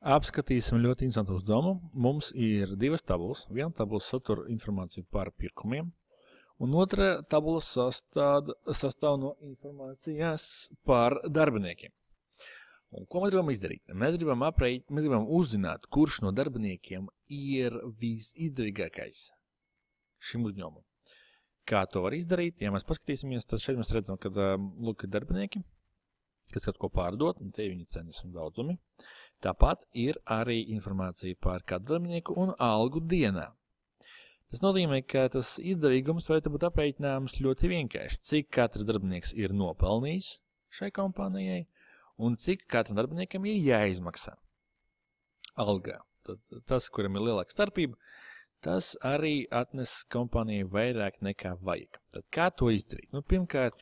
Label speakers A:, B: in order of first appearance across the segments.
A: Apskatīsim ļoti interesantu uzdevumu. Mums ir divas tabulas. Viena tabula satura informāciju par pirkumiem, un otra tabula sastāv no informācijas par darbiniekiem. Un ko mēs gribam izdarīt? Mēs gribam uzzināt, kurš no darbiniekiem ir visizdevīgākais šim uzņēmumam. Kā to var izdarīt? Ja mēs paskatīsimies, tad šeit mēs redzam, ka lūk ir darbinieki, kas kaut ko pārdot, un te viņi cenas un daudzumi. Tāpat ir arī informācija par katru darbinieku un algu dienā. Tas nozīmē, ka tas izdevīgums varētu būt aprēķināms ļoti vienkārši, cik katrs darbinieks ir nopelnījis šai kompānijai un cik katram darbiniekam ir jāizmaksā algā. Tad tas, kuram ir lielāka starpība, tas arī atnes kompānijai vairāk nekā vajag. Tad kā to izdarīt? Pirmkārt,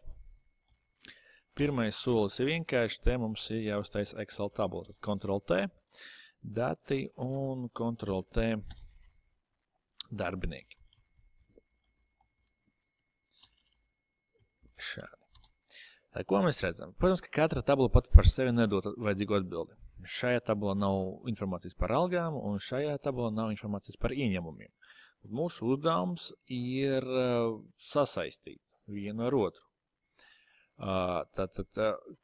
A: pirmais solis ir vienkārši, te mums ir jāuztaisa Excel tabula. Tad Ctrl+T, dati un Ctrl+T darbinieki. Šādi. Tad, ko mēs redzam? Protams, ka katra tabula pat par sevi nedod vajadzīgu atbildi. Šajā tabulā nav informācijas par algām, un šajā tabulā nav informācijas par ieņemumiem. Tad mūsu uzdevums ir sasaistīt vienu ar otru.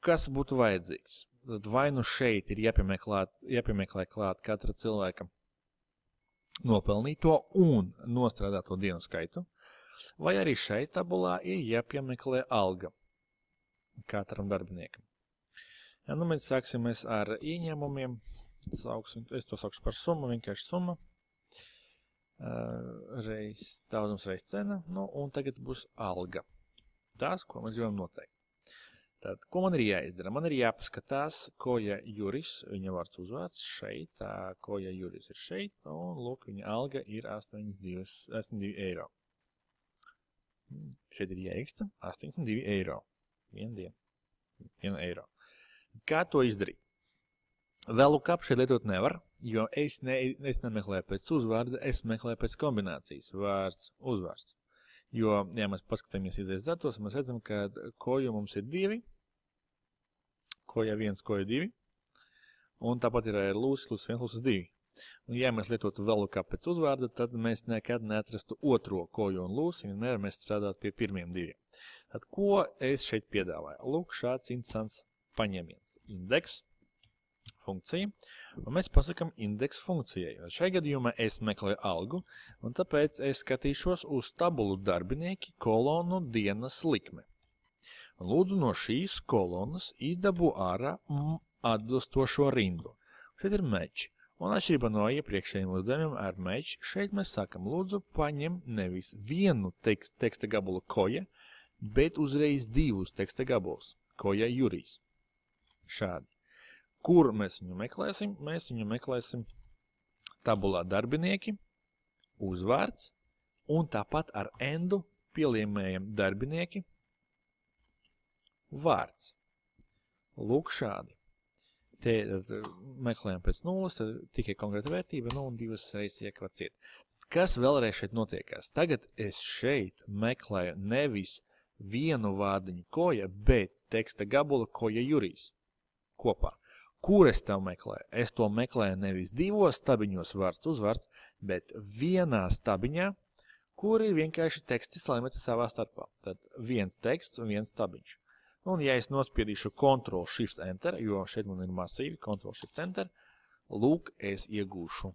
A: Kas būtu vajadzīgs? Tad vai nu šeit ir jāpiemeklē klāt katra cilvēka nopelnīto un nostrādāto dienu skaitu, vai arī šeit tabulā ir jāpiemeklē alga katram darbiniekam. Ja, mēs sāksimies ar ieņēmumiem. Es to saukšu par summu, vienkārši summa. Daudzums reiz cena, un tagad būs alga. Tas, ko mēs gribam noteikt. Tad, ko man ir jāizdara? Man ir jāpaskatās, Koja Juris, viņa vārds uzvārds šeit, Koja Juris ir šeit, un lūk, viņa alga ir 82 eiro. Šeit ir jāiksta 82 eiro. 1 eiro. Kā to izdarīt? VLOOKUP šeit lietot nevar, jo es nemeklēju pēc uzvārda, es meklēju pēc kombinācijas vārds uzvārds. Jo, ja mēs paskatāmies izējas datos, mēs redzam, ka koju mums ir 2, koja 1, koja 2, un tāpat ir lūsis, lūsis 1, lūsis 2. Un, ja mēs lietotu VLOOKUP pēc uzvārda, tad mēs nekad neatrastu otro koju un lūsi, vienmēr mēs strādātu pie pirmiem 2. Tad, ko es šeit piedāvāju? Lūk, šāds interesants paņēmiens. Indeks, funkcija, un mēs pasakam indeks funkcijai. Šai gadījumā es meklēju algu, un tāpēc es skatīšos uz tabulu darbinieki kolonu dienas likme. Un lūdzu no šīs kolonas izdabu ārā atbilstošo rindu. Šeit ir match. Un atšķirībā no iepriekšējiem uzdevumiem ar match, šeit mēs sakam, lūdzu paņem nevis vienu teksta gabalu koja, bet uzreiz 2 teksta gabalus, Koja Jurijs. Šādi. Kur mēs viņu meklēsim? Mēs viņu meklēsim tabulā darbinieki, uzvārds, un tāpat ar endu pieliemējam darbinieki, vārds. Lūk šādi. Te meklējam pēc nulles, tikai konkrēta vērtība, un 2 reizes iekvats iet. Kas vēlreiz šeit notiekās? Tagad es šeit meklēju nevis vienu vārdiņu koja, bet teksta gabula Koja Jurijs kopā. Kur es tev meklēju? Es to meklēju nevis 2 stabiņos vārds uzvārds, bet vienā stabiņā, kur ir vienkārši teksti salimeti savā starpā. Tad viens teksts un viens stabiņš. Un ja es nospiedīšu Ctrl+Shift+Enter, jo šeit man ir masīvi, Ctrl+Shift+Enter, lūk, es iegūšu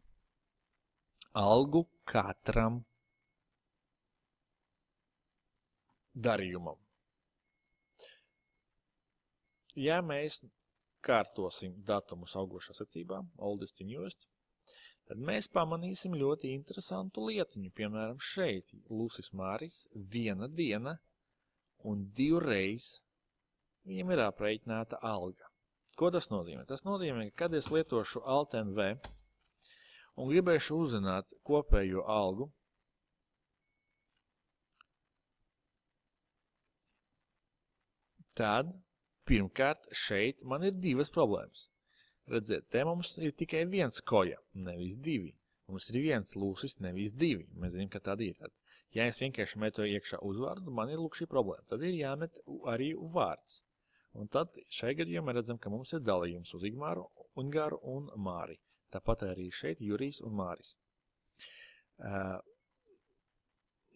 A: algu katram darījumam. Ja mēs kārtosim datumus augošā secībā, oldest and newest, tad mēs pamanīsim ļoti interesantu lietiņu. Piemēram, šeit Lūsis Māris 1 diena un 2 reiz viņam ir aprēķināta alga. Ko tas nozīmē? Tas nozīmē, ka kad es lietošu Alt+V un gribēšu uzzināt kopējo algu, tad, pirmkārt, šeit man ir 2 problēmas. Redziet, te mums ir tikai 1 koja, nevis 2. Mums ir 1 lūsis, nevis 2. Mēs zinām, ka tāda ir. Ja es vienkārši metu iekšā uzvārdu, man ir lūk šī problēma. Tad ir jāmet arī vārds. Un tad šai gadījumā redzam, ka mums ir dalījums uz Igmāru, Ungāru un Māri. Tāpat arī šeit Jurijs un Māris.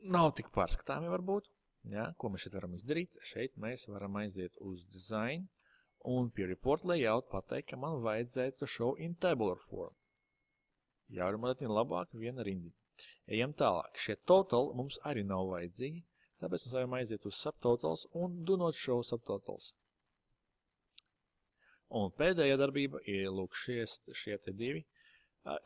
A: Nav tik pārskatāmi varbūt. Ja, ko mēs šeit varam izdarīt? Šeit mēs varam aiziet uz design un pie report layout pateikt, ka man vajadzētu show in tabular form. Jāvaram mazliet labāk viena rindiņa. Ejam tālāk. Šie total mums arī nav vajadzīgi, tāpēc mēs varam aiziet uz subtotals un do not show subtotals. Un pēdējā darbība ir, lūk, šie te divi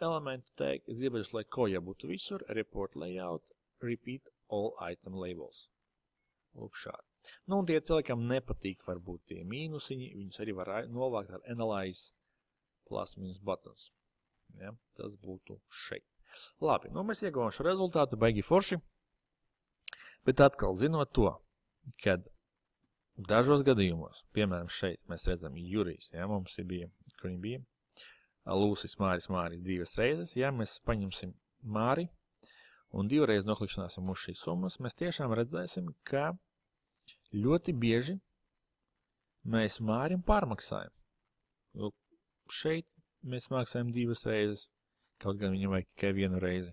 A: elementi teikt. Es gribētu, lai koja būtu visur, report layout, repeat all item labels. Lūk šādi. Nu, un tie cilvēkam nepatīk varbūt tie mīnusiņi, viņus arī var novākt ar analyze plus minus buttons. Ja, tas būtu šeit. Labi, nu mēs ieguvām šo rezultātu, baigi forši, bet atkal zinot to, kad dažos gadījumos, piemēram šeit mēs redzam Jurijs, ja, mums bija, kur viņi bija, Lūsis, Māris, divas reizes, ja mēs paņemsim Māri un divreiz noklikšanāsim uz šīs summas, mēs tiešām redzēsim, ka ļoti bieži mēs Mārim pārmaksājam. Šeit mēs maksājam divas reizes, kaut gan viņam vajag tikai vienu reizi.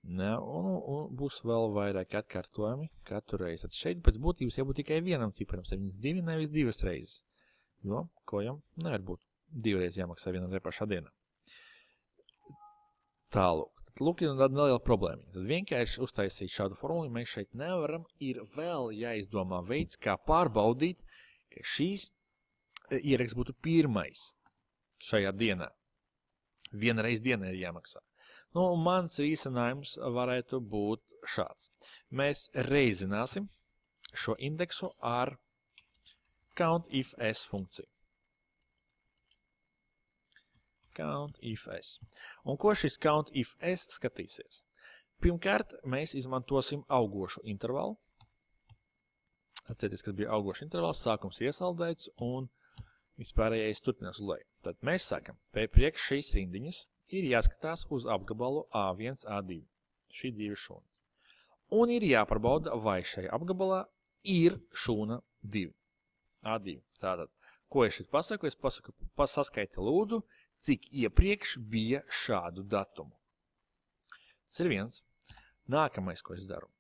A: Ne, un būs vēl vairāk atkārtojumi katru reizi. Tad šeit pēc būtības jābūt tikai vienam ciparam, 72, nevis divas reizes. Jo, kojam nevar būt divreiz jāmaksā vienam te pašā dienā. Tālūk. Lūk, ir neliela problēma. Tad vienkārši uztaisīt šādu formulu mēs šeit nevaram. Ir vēl jāizdomā veids, kā pārbaudīt, ka šīs ieraksts būtu pirmais šajā dienā. Vienreiz dienā ir jāmaksā. Nu, mans risinājums varētu būt šāds. Mēs reizināsim šo indeksu ar COUNTIF-S funkciju. COUNTIF-S. Un ko šis COUNTIF-S skatīsies? Pirmkārt, mēs izmantosim augošu intervalu. Atcerieties, kas bija augošu intervals, sākums iesaldēts un vispārējais turpinās uz leju. Tad mēs sākam, priekš šīs rindiņas ir jāskatās uz apgabalu A1, A2. Šī divi šūnas. Un ir jāparbauda, vai šajā apgabalā ir šūna 2. A2. Tātad, ko es šeit pasaku? Es pasaku, saskaiti lūdzu, cik iepriekš bija šādu datumu. Tas ir viens. Nākamais, ko es daru.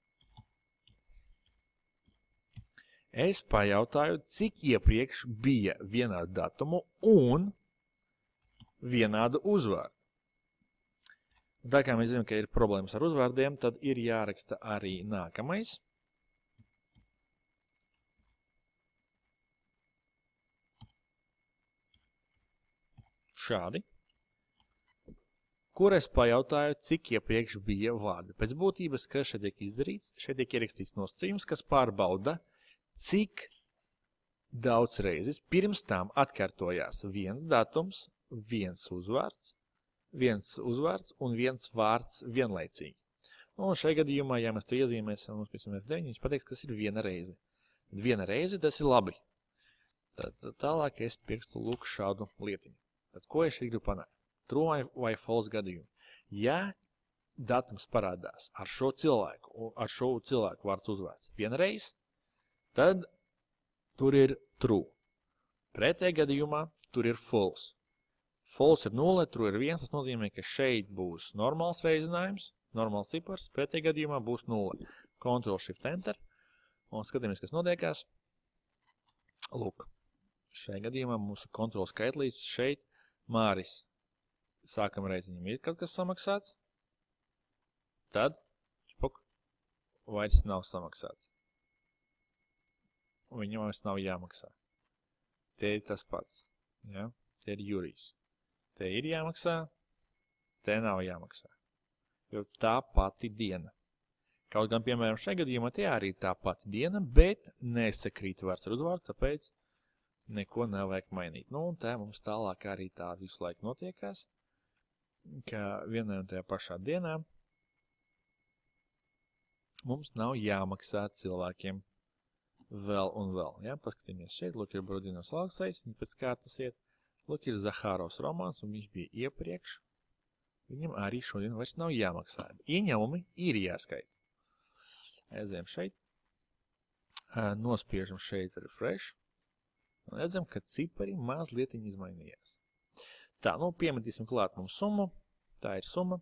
A: Es pajautāju, cik iepriekš bija vienādu datumu un vienādu uzvārdu. Tā kā mēs zinām, ka ir problēmas ar uzvārdiem, tad ir jāraksta arī nākamais. Šādi. Kur es pajautāju, cik iepriekš bija vārdi. Pēc būtības, kas šeit tiek izdarīts, šeit tiek ierakstīts nosacījums, kas pārbauda, cik daudz reizes pirms tām atkārtojās viens datums, viens uzvārds un viens vārds vienlaicīgi. Un šajā gadījumā, ja mēs to iezīmēsim, mums pēc F9, viņš pateiks, ka tas ir viena reize. Viena reize, tas ir labi. Tad tālāk es pirkstu lūk šādu lietiņu. Tad ko es šeit gribu panākt? True vai false gadījumu. Ja datums parādās ar šo cilvēku vārds uzvārds vienreiz, tad tur ir true. Pretējā gadījumā tur ir false. False ir 0, true ir 1, tas nozīmē, ka šeit būs normāls reizinājums, normāls cipars, pretējā gadījumā būs 0. Ctrl Shift Enter un skatāmies, kas notiekās. Lūk, šajā gadījumā mūsu kontrols skaitlīts šeit Māris. Sākam reiķiņam ir kaut kas samaksāts, tad špuk, vairs nav samaksāts. Un viņam vairs nav jāmaksā. Te ir tas pats. Ja? Te ir Jurijs. Te ir jāmaksā, te nav jāmaksā. Jo tā pati diena. Kaut gan, piemēram, šajā gadījumā te arī tā pati diena, bet nesakrīt vārds ar uzvārdu, tāpēc neko nevajag mainīt. Nu, un tā mums tālāk arī tā visu laiku notiekās, ka vienā un tajā pašā dienā mums nav jāmaksā cilvēkiem vēl un vēl. Ja? Paskatīmies šeit, lūk ir Brodinos Alksais, viņi pēc kārtas iet, lūk ir Zahāros romāns, un viņš bija iepriekš, viņam arī šodien vairs nav jāmaksā. Ieņemumi ir jāskaita. Aizējam šeit, nospiežam šeit refresh, un redzam, ka cipari mazlietiņi izmainījās. Tā, nu, piemetīsim klāt mums summu. Tā ir summa.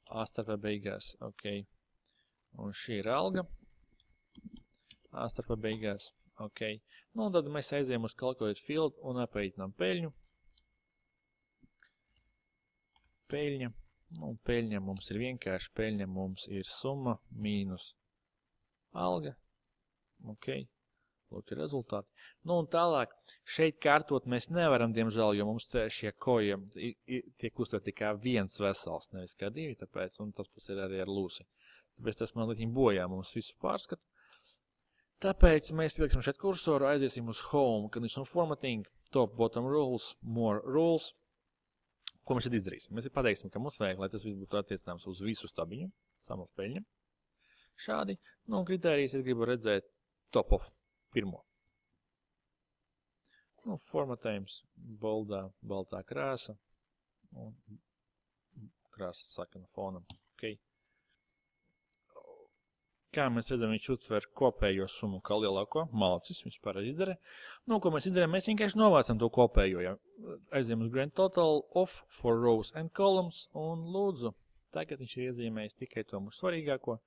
A: A starpā beigās, ok. Un šī ir alga. A starpā beigās, ok. Nu, un tad mēs aizējam uz calculate field un apēķinām peļņu. Peļņa. Nu, peļņa mums ir vienkārši. Peļņa mums ir summa mīnus alga. Ok. Lūk, ir rezultāti. Nu, un tālāk, šeit kārtot mēs nevaram, diemžēl, jo mums šie koji tiek uztverti kā viens vesels, nevis kā divi, tāpēc, un tas pats ir arī ar lūsi. Tāpēc tas man lietiņ bojā mums visu pārskatu. Tāpēc mēs ieliksim šeit kursoru, aiziesim uz Home, Conditional Formatting, Top, Bottom Rules, More Rules. Ko mēs šeit izdarīsim? Mēs pateiksim, ka mums vajag, lai tas viss būtu attiecināms uz visu stabiņu, sum of peļņa. Šādi. Nu, un kritērijas es gribu redzēt top of pirmo. Nu, formatējums, baltā krāsa. Un krāsa sakana fonam. Okay. Kā mēs redzam, viņš uztver kopējo summu kā lielāko, malacis, viņš pareizi izdara. Nu, ko mēs izdarām, mēs vienkārši novācam to kopējo. Ja? Aizējam uz grand total of for rows and columns un lūdzu, tagad viņš ir iezīmējis tikai to mūsu svarīgāko.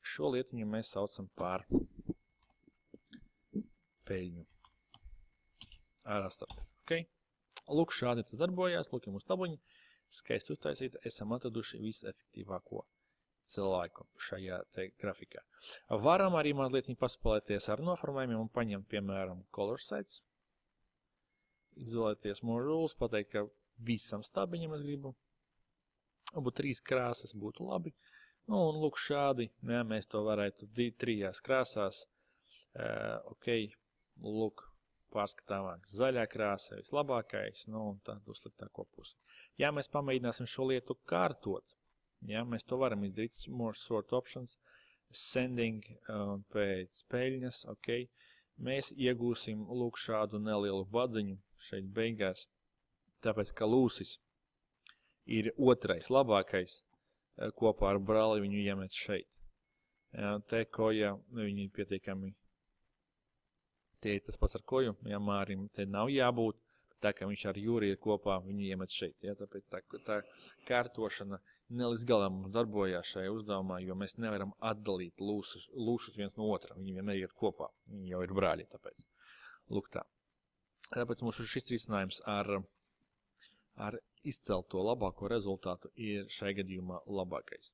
A: Šo lietiņu mēs saucam par peļņu. Ar astarpi. Okay? Lūk, šādi tas darbojās, lūk, mūsu tabuņi. Skaisti uztaisīti, esam atraduši visefektīvāko cilvēku šajā te grafikā. Varam arī mazliet paspēlēties ar noformējumiem un paņemt, piemēram, color sets. Izvēlēties more rules, pateikt, ka visam stabiņam es gribu. Varbūt 3 krāsas būtu labi. Nu, un lūk šādi, jā, mēs to varētu 3 krāsās. Ok, lūk, pārskatāmāk zaļā krāsa, vislabākais, nu, un tad uzsliktāko pusi. Ja mēs pamēģināsim šo lietu kārtot, ja, mēs to varam izdarīt, more sort options, sending pēc peļņas, ok, mēs iegūsim, lūk, šādu nelielu badziņu šeit beigās, tāpēc, ka lūsis ir otrais labākais, kopā ar brāli viņu iemet šeit. Ja, te koja, viņi ir pietiekami, tie ir tas pats ar koju, ja Mārim te nav jābūt, tā kā viņš ar Jūri ir kopā, viņu iemet šeit. Ja, tāpēc tā kārtošana nelīdz galam darbojās šajā uzdevumā, jo mēs nevaram atdalīt lūšus viens no otra, viņi vienmēr iet kopā, viņi jau ir brāļi, tāpēc. Lūk tā. Tāpēc mums šis risinājums ar izcelto labāko rezultātu ir šai gadījumā labākais.